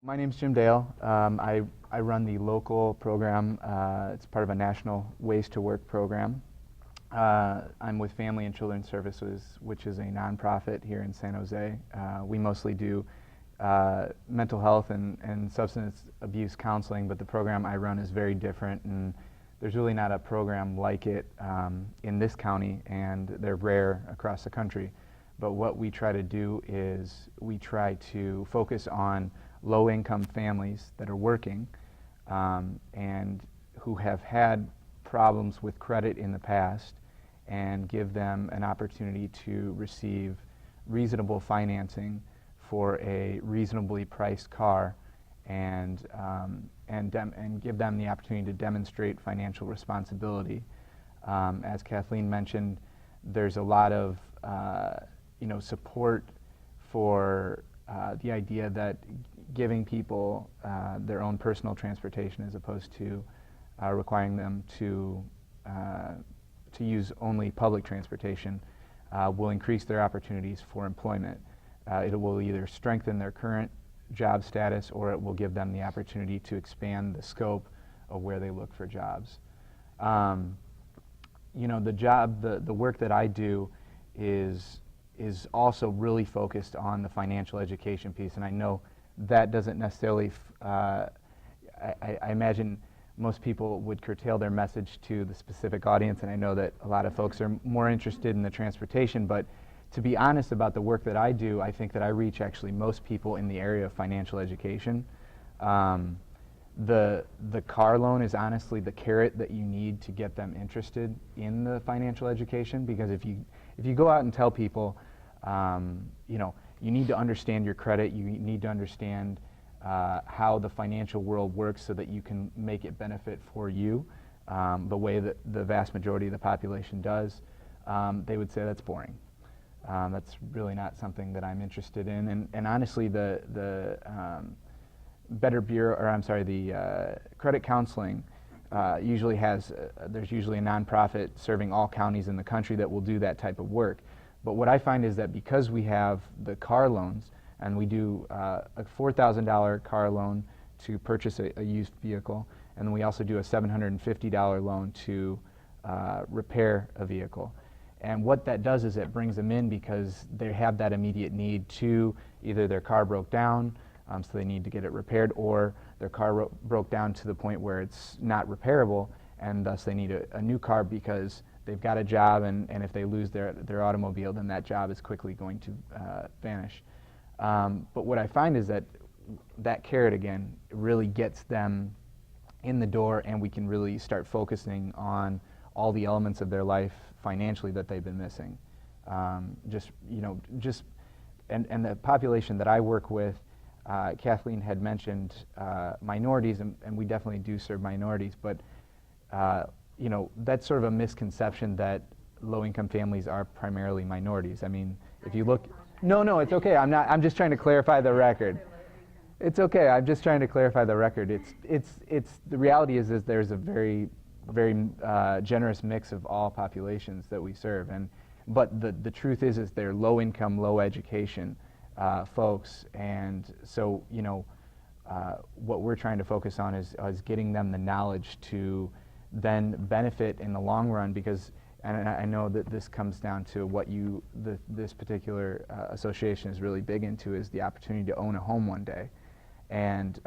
My name's Jim Dale. I run the local program. It's part of a national Ways to Work program. I'm with Family and Children's Services, which is a nonprofit here in San Jose. We mostly do mental health and substance abuse counseling, but the program I run is very different, and there's really not a program like it in this county, and they're rare across the country. But what we try to do is we try to focus on low-income families that are working and who have had problems with credit in the past, and give them an opportunity to receive reasonable financing for a reasonably priced car, and give them the opportunity to demonstrate financial responsibility. As Kathleen mentioned, there's a lot of support for the idea that giving people their own personal transportation as opposed to requiring them to use only public transportation will increase their opportunities for employment. It will either strengthen their current job status, or it will give them the opportunity to expand the scope of where they look for jobs. The work that I do is also really focused on the financial education piece, and I know that doesn't necessarily, I imagine most people would curtail their message to the specific audience, and I know that a lot of folks are more interested in the transportation, but to be honest about the work that I do, I think that I reach actually most people in the area of financial education. The car loan is honestly the carrot that you need to get them interested in the financial education, because if you go out and tell people, you need to understand your credit, you need to understand how the financial world works so that you can make it benefit for you, the way that the vast majority of the population does, they would say that's boring. That's really not something that I'm interested in. And honestly, the Better Bureau, or I'm sorry, the credit counseling usually has, there's usually a nonprofit serving all counties in the country that will do that type of work. But what I find is that because we have the car loans, and we do a $4,000 car loan to purchase a used vehicle, and then we also do a $750 loan to repair a vehicle. And what that does is it brings them in because they have that immediate need to, either their car broke down, so they need to get it repaired, or their car broke down to the point where it's not repairable, and thus they need a new car because they've got a job, and if they lose their automobile, then that job is quickly going to vanish. But what I find is that carrot, again, really gets them in the door, and we can really start focusing on all the elements of their life financially that they've been missing. And the population that I work with, Kathleen had mentioned minorities, and we definitely do serve minorities, but that's sort of a misconception that low-income families are primarily minorities. I mean, if you look, no, it's okay. I'm just trying to clarify the record. It's okay. I'm just trying to clarify the record. The reality is there's a very generous mix of all populations that we serve, but the truth is they're low-income, low-education folks, and so what we're trying to focus on is getting them the knowledge to then benefit in the long run, because, and I know that this comes down to what this particular association is really big into, is the opportunity to own a home one day. And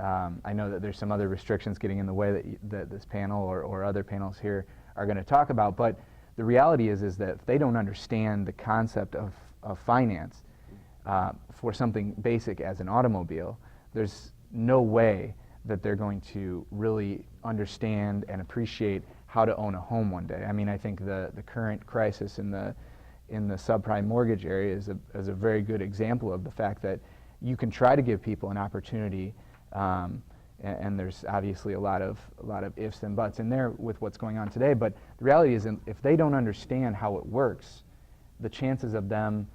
I know that there's some other restrictions getting in the way that this panel or other panels here are going to talk about, but the reality is that if they don't understand the concept of finance for something basic as an automobile, there's no way that they're going to really understand and appreciate how to own a home one day. I mean, I think the current crisis in the subprime mortgage area is a very good example of the fact that you can try to give people an opportunity, and there's obviously a lot of ifs and buts in there with what's going on today, but the reality is if they don't understand how it works, the chances of them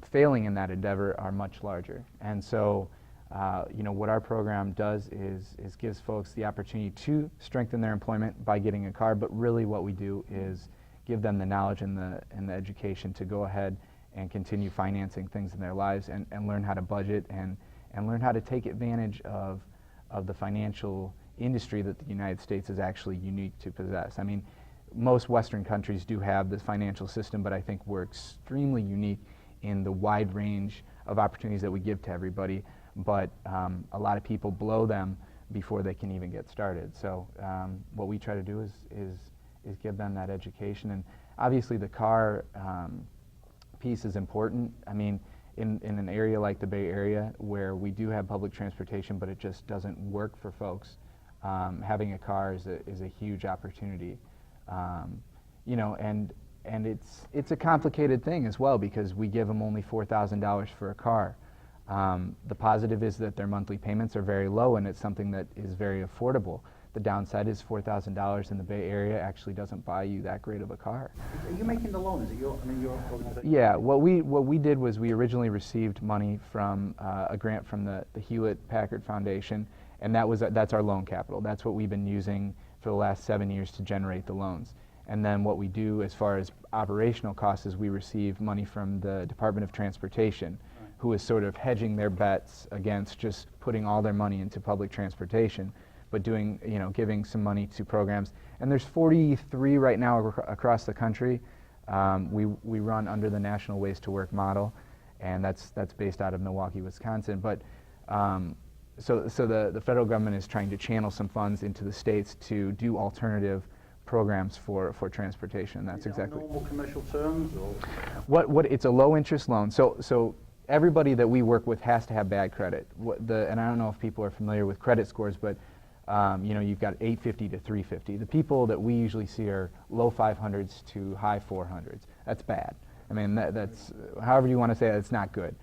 failing in that endeavor are much larger. And so what our program does is gives folks the opportunity to strengthen their employment by getting a car, but really what we do is give them the knowledge and the education to go ahead and continue financing things in their lives, and learn how to budget and and learn how to take advantage of the financial industry that the United States is actually unique to possess. I mean, most Western countries do have this financial system, but I think we're extremely unique in the wide range of opportunities that we give to everybody, but a lot of people blow them before they can even get started. So what we try to do is give them that education. And obviously the car piece is important. I mean, in an area like the Bay Area where we do have public transportation, but it just doesn't work for folks, having a car is a huge opportunity. You know, and it's a complicated thing as well, because we give them only $4,000 for a car. The positive is that their monthly payments are very low, and it's something that is very affordable. The downside is $4,000 in the Bay Area actually doesn't buy you that great of a car. Are you making the loan? Is it your organization? Yeah, what we did was we originally received money from a grant from the Hewlett-Packard Foundation, and that's our loan capital. That's what we've been using for the last 7 years to generate the loans. And then what we do as far as operational costs is we receive money from the Department of Transportation, who is sort of hedging their bets against just putting all their money into public transportation, but doing, you know, giving some money to programs. And there's 43 right now across the country. We run under the National Ways to Work model, and that's based out of Milwaukee, Wisconsin. But so the federal government is trying to channel some funds into the states to do alternative programs for transportation. That's exactly. Normal commercial terms, or what it's a low interest loan. So everybody that we work with has to have bad credit. And I don't know if people are familiar with credit scores, but you know, you've got 850 to 350. The people that we usually see are low 500s to high 400s. That's bad. I mean, that's however you want to say it, it's not good.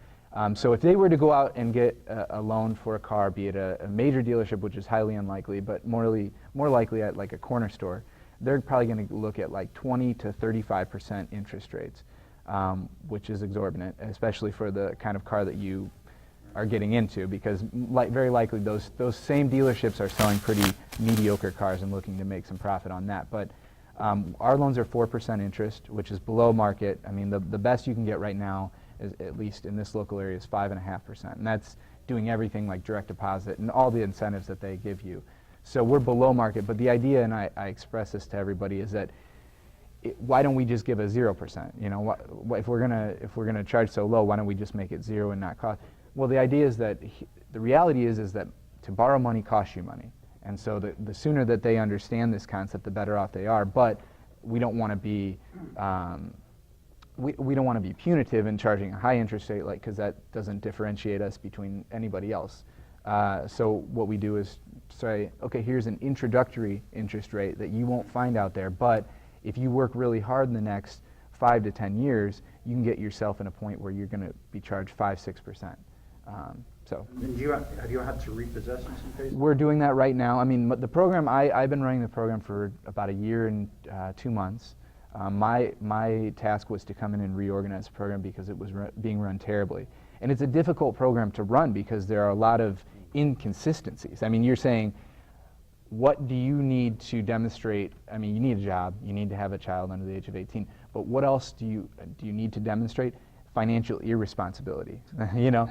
So if they were to go out and get a loan for a car, be it a major dealership, which is highly unlikely, but more likely at like a corner store, they're probably going to look at like 20 to 35% interest rates, which is exorbitant, especially for the kind of car that you are getting into, because very likely those same dealerships are selling pretty mediocre cars and looking to make some profit on that. But our loans are 4% interest, which is below market. I mean, the best you can get right now, is, at least in this local area, is 5.5%, and that's doing everything like direct deposit and all the incentives that they give you. So we're below market, but the idea, and I express this to everybody, is that why don't we just give a 0%? You know, if we're gonna charge so low, why don't we just make it 0 and not cost? Well, the idea is that the reality is that to borrow money costs you money, and so the sooner that they understand this concept, the better off they are. But we don't want to be we don't want to be punitive in charging a high interest rate, like, because that doesn't differentiate us between anybody else. So what we do is say, okay, here's an introductory interest rate that you won't find out there, but if you work really hard in the next 5 to 10 years, you can get yourself in a point where you're going to be charged 5-6%. So. And have you had to repossess in some cases? We're doing that right now. I mean, the program, I've been running the program for about 1 year and 2 months. My task was to come in and reorganize the program because it was being run terribly. And it's a difficult program to run because there are a lot of inconsistencies. I mean, you're saying, what do you need to demonstrate? I mean, you need a job, you need to have a child under the age of 18, but what else do you need to demonstrate? Financial irresponsibility, you know?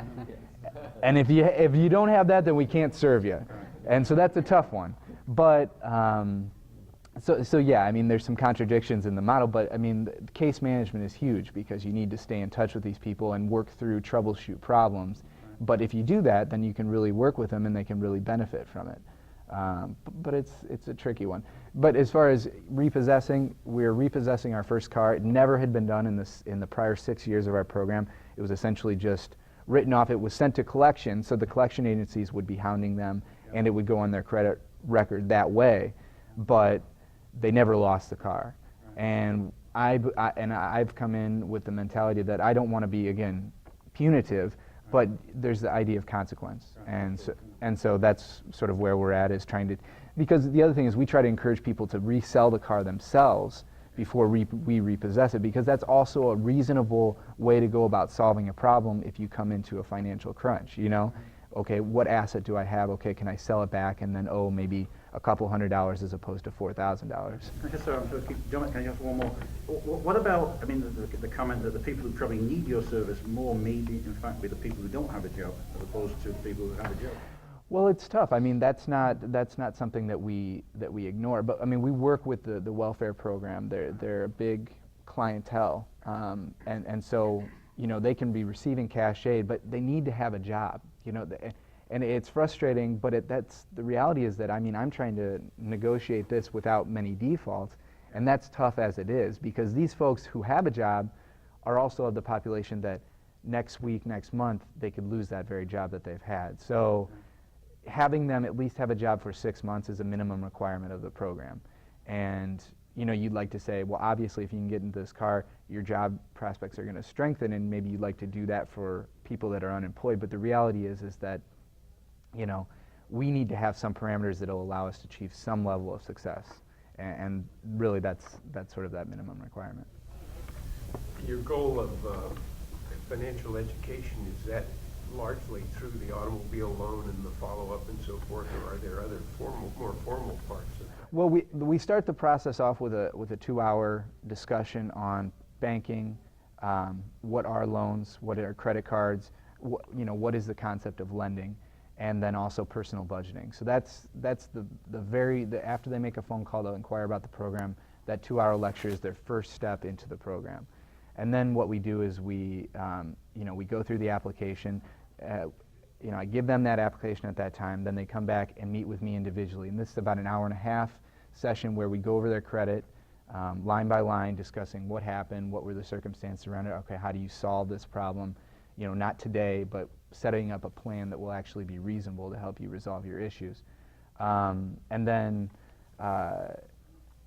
And if you don't have that, then we can't serve you. And so that's a tough one. But, so yeah, I mean, there's some contradictions in the model, but I mean, the case management is huge because you need to stay in touch with these people and work through troubleshoot problems. But if you do that, then you can really work with them and they can really benefit from it. But it's a tricky one. But as far as repossessing, we're repossessing our first car. It never had been done in the prior 6 years of our program. It was essentially just written off. It was sent to collection, so the collection agencies would be hounding them, and it would go on their credit record that way. But they never lost the car. And I've come in with the mentality that I don't want to be, again, punitive, but there's the idea of consequence. And so that's sort of where we're at, is trying to, because the other thing is we try to encourage people to resell the car themselves before we repossess it, because that's also a reasonable way to go about solving a problem if you come into a financial crunch, you know? Okay, what asset do I have? Okay, can I sell it back and then owe maybe a couple $100 as opposed to $4,000. Just so I'm keep going, can I just one more? What about, I mean, the comment that the people who probably need your service more maybe, in fact, be the people who don't have a job as opposed to the people who have a job? Well, it's tough. I mean, that's not something that we ignore. But I mean, we work with the welfare program. They're a big clientele, and so you know they can be receiving cash aid, but they need to have a job. You know, and it's frustrating. But that's the reality is that I mean I'm trying to negotiate this without many defaults, and that's tough as it is because these folks who have a job are also of the population that next week, next month, they could lose that very job that they've had. So having them at least have a job for 6 months is a minimum requirement of the program. And you know, you'd like to say, well, obviously if you can get into this car, your job prospects are going to strengthen, and maybe you'd like to do that for people that are unemployed. But the reality is that, you know, we need to have some parameters that will allow us to achieve some level of success. And really that's sort of that minimum requirement. Your goal of financial education, is that largely through the automobile loan and the follow-up and so forth, or are there other more formal parts of it? Well, we start the process off with a 2-hour discussion on banking, what are loans, what are credit cards, you know, what is the concept of lending, and then also personal budgeting. So that's after they make a phone call to inquire about the program, that 2-hour lecture is their first step into the program. And then what we do is we go through the application. You know, I give them that application at that time. Then they come back and meet with me individually. And this is about an 1.5-hour session where we go over their credit, line by line, discussing what happened, what were the circumstances around it. Okay, how do you solve this problem? You know, not today, but setting up a plan that will actually be reasonable to help you resolve your issues. And then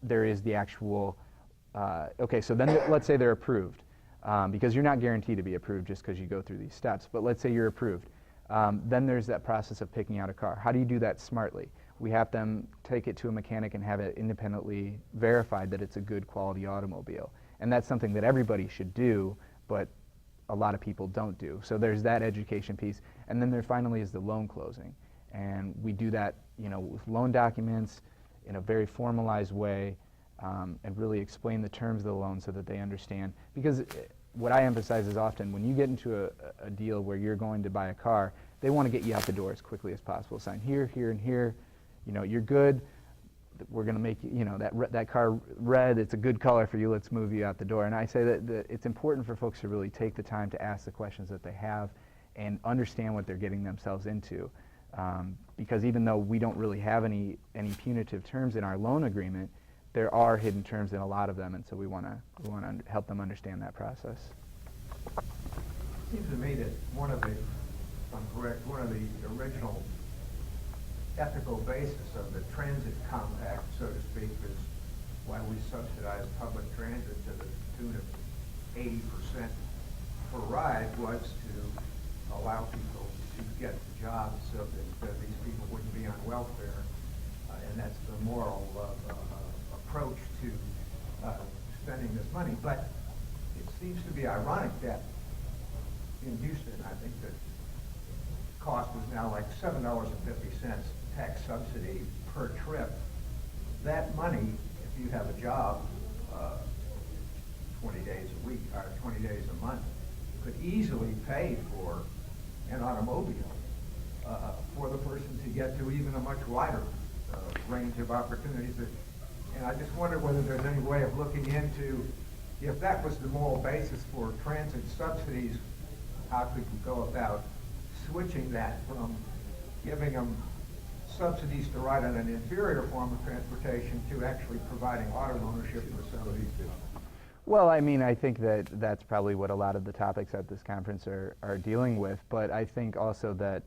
there is the actual. Okay, so then let's say they're approved, because you're not guaranteed to be approved just because you go through these steps, but let's say you're approved. Then there's that process of picking out a car. How do you do that smartly? We have them take it to a mechanic and have it independently verified that it's a good quality automobile. And that's something that everybody should do, but a lot of people don't do. So there's that education piece. And then there finally is the loan closing. And we do that, you know, with loan documents in a very formalized way, and really explain the terms of the loan so that they understand. Because what I emphasize is often when you get into a deal where you're going to buy a car, they want to get you out the door as quickly as possible. Sign here, here, and here. You know, you're good. We're going to make you know that car red. It's a good color for you. Let's move you out the door. And I say that it's important for folks to really take the time to ask the questions that they have and understand what they're getting themselves into. Because even though we don't really have any punitive terms in our loan agreement, there are hidden terms in a lot of them, and so we want to help them understand that process. It seems to me that one of the original ethical basis of the transit compact, so to speak, is why we subsidized public transit to the tune of 80% per ride, was to allow people to get jobs so that these people wouldn't be on welfare, and that's the moral approach to spending this money. But it seems to be ironic that in Houston, I think the cost is now like $7.50 tax subsidy per trip. That money, if you have a job 20 days a week or 20 days a month, could easily pay for an automobile for the person to get to even a much wider range of opportunities. And I just wonder whether there's any way of looking into, if that was the moral basis for transit subsidies, how could you go about switching that from giving them subsidies to ride on an inferior form of transportation to actually providing auto ownership for some of these people? Well, I mean, I think that's probably what a lot of the topics at this conference are dealing with, but I think also that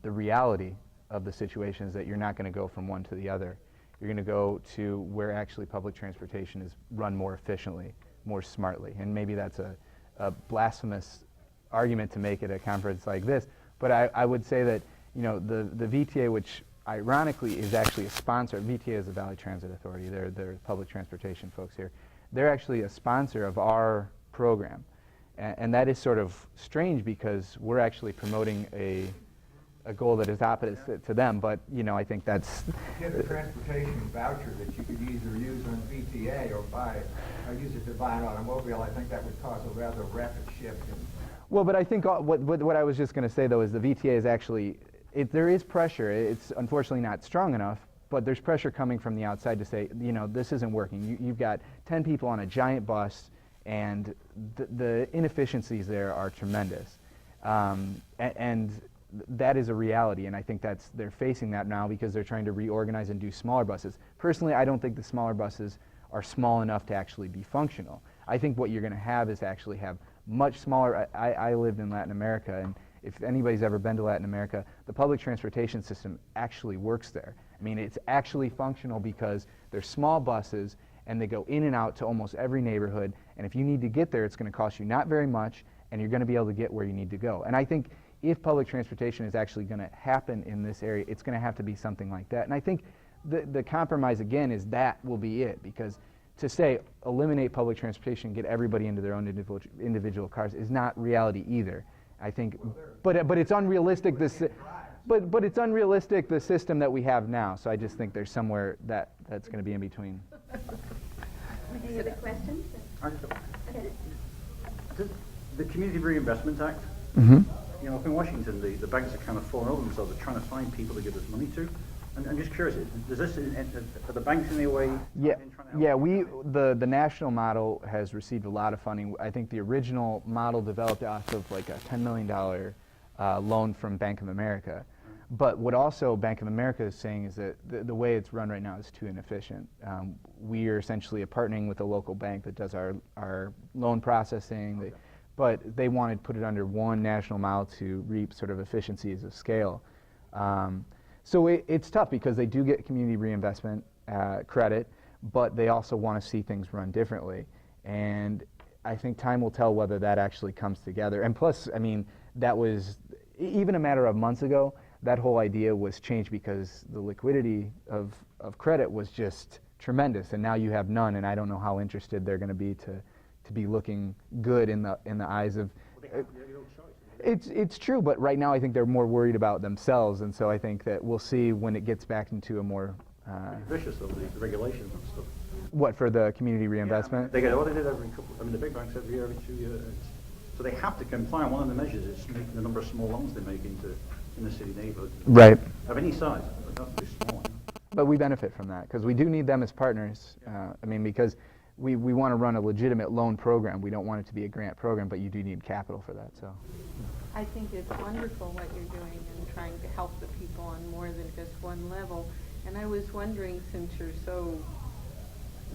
the reality of the situation is that you're not going to go from one to the other. You're going to go to where actually public transportation is run more efficiently, more smartly. And maybe that's a blasphemous argument to make at a conference like this, but I would say that, you know, the VTA, which ironically is actually a sponsor, VTA is the Valley Transit Authority, they're public transportation folks here. They're actually a sponsor of our program. And that is sort of strange because we're actually promoting a goal that is opposite to them, but I think that's. Get a transportation voucher that you could either use on VTA or use it to buy an automobile. I think that would cause a rather rapid shift. Well, but I think what I was just going to say though is the VTA is actually, there is pressure. It's unfortunately not strong enough, but there's pressure coming from the outside to say, this isn't working. You've got 10 people on a giant bus, and the inefficiencies there are tremendous. And that is a reality, and I think they're facing that now because they're trying to reorganize and do smaller buses. Personally, I don't think the smaller buses are small enough to actually be functional. I think what you're going to have is actually have much smaller. I lived in Latin America, and if anybody's ever been to Latin America, the public transportation system actually works there. I mean, it's actually functional because they're small buses, and they go in and out to almost every neighborhood, and if you need to get there, it's going to cost you not very much, and you're going to be able to get where you need to go. And I think if public transportation is actually going to happen in this area, it's going to have to be something like that. And I think the compromise, again, is that will be it, because to say eliminate public transportation, get everybody into their own individual cars is not reality either. I think, but it's unrealistic. But it's unrealistic the system that we have now. So I just think there's somewhere that's going to be in between. Any other questions? The Community Reinvestment Act. Mm-hmm. Up in Washington, the banks are kind of falling over themselves. They're trying to find people to give this money to. And I'm just curious, does this, are the banks in any way? Yeah, the national model has received a lot of funding. I think the original model developed off of like a $10 million loan from Bank of America. But what also Bank of America is saying is that the way it's run right now is too inefficient. We are essentially partnering with a local bank that does our loan processing. But they wanted to put it under one national model to reap sort of efficiencies of scale. So it's tough because they do get community reinvestment credit, but they also want to see things run differently. And I think time will tell whether that actually comes together. And plus, I mean, that was, even a matter of months ago, that whole idea was changed because the liquidity of credit was just tremendous, and now you have none, and I don't know how interested they're going to be to be looking good in the eyes of. It's true, but right now I think they're more worried about themselves, and so I think that we'll see when it gets back into a more. Vicious though, the regulations and stuff. What, for the community reinvestment? Yeah, they get audited every couple. I mean, the big banks every 2 years. So they have to comply. One of the measures is making the number of small loans they make in the city neighborhoods. Right. Of any size, but not too small. But we benefit from that because we do need them as partners. I mean, because we want to run a legitimate loan program. We don't want it to be a grant program, but you do need capital for that. So. I think it's wonderful what you're doing and trying to help the people on more than just one level. And I was wondering, since you're so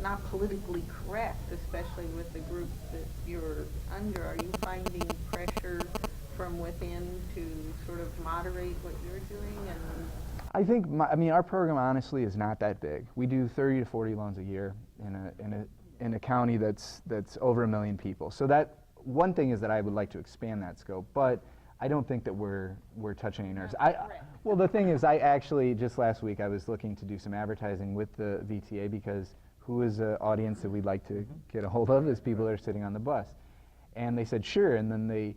not politically correct, especially with the group that you're under, are you finding pressure from within to sort of moderate what you're doing? And I think, our program honestly is not that big. We do 30 to 40 loans a year in a county that's over 1 million people. So that one thing is that I would like to expand that scope, but I don't think that we're touching any nerves. Well, the thing is, I actually just last week I was looking to do some advertising with the VTA because who is an audience that we'd like to get a hold of is people that are sitting on the bus, and they said sure, and then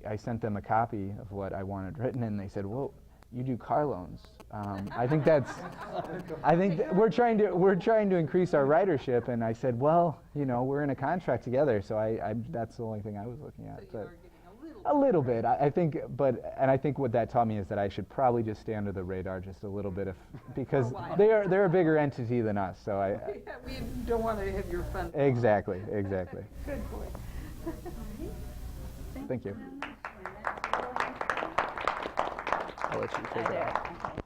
I sent them a copy of what I wanted written, and they said, well, you do car loans. I think we're trying to increase our ridership, and I said, well, we're in a contract together, so that's the only thing I was looking at. so you But are getting a little bit, I think, and I think what that taught me is that I should probably just stay under the radar just a little bit, because they're a bigger entity than us. So we don't want to have your fun. Exactly. Good boy. Thank you. I'll let you take it off.